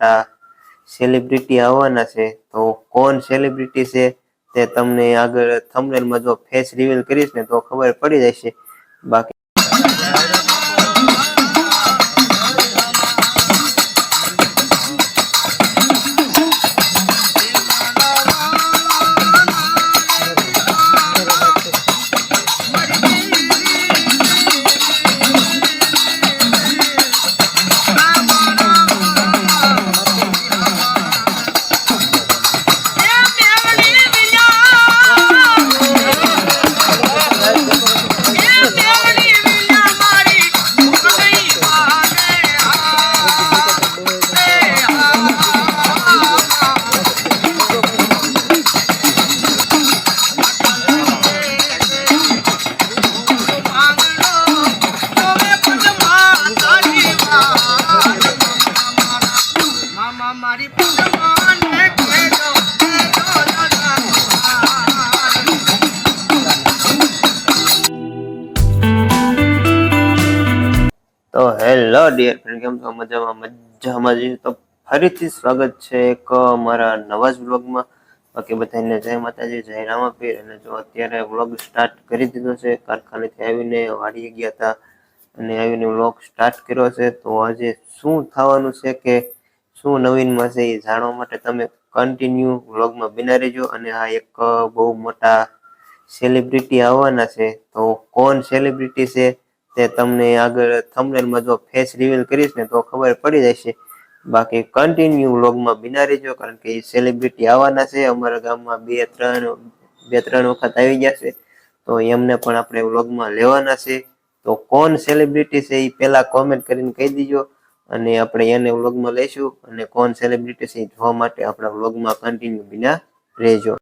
મોટા સેલિબ્રિટી આવવાના છે. તો કોણ સેલિબ્રિટી છે તે તમને આગળ થંબનેલમાં જો ફેસ રિવીલ કરીશ ને તો ખબર પડી જશે. બાકી તો હેલો ડિયર ફ્રેન્ડ, કેમ છો? મજામાં જ. તો ફરીથી સ્વાગત છે એક મારા નવા જ વ્લોગમાં. બાકી બધાને જય માતાજી, જય રામાપીર. અને જો અત્યારે વ્લોગ સ્ટાર્ટ કરી દીધો છે. કારખાનેથી આવીને વાડીએ ગયા હતા અને આવીને વ્લોગ સ્ટાર્ટ કર્યો છે. તો આજે શું થવાનું છે કે શું નવીનમાં છે એ જાણવા માટે તમે કન્ટિન્યુ વ્લોગમાં બિના રહેજો. અને આ એક બહુ મોટા સેલિબ્રિટી આવવાના છે. તો કોણ સેલિબ્રિટી છે તે તમને આગળ થંબનેલમાં જો ફેસ રિવીલ કરીશ ને તો ખબર પડી જશે. બાકી કન્ટિન્યુ વ્લોગમાં બિના રહેજો, કારણ કે એ સેલિબ્રિટી આવવાના છે. અમારા ગામમાં બે ત્રણ વખત આવી ગયા છે, તો એમને પણ આપણે વ્લોગમાં લેવાના છે. તો કોણ સેલિબ્રિટી છે એ પહેલા કોમેન્ટ કરીને કહી દીજો, અને આપણે એને વ્લોગમાં લઈશું. અને કોણ સેલિબ્રિટી છે એ જોવા માટે આપણા વ્લોગમાં કન્ટિન્યુ બિના રહેજો.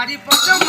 મારી પગ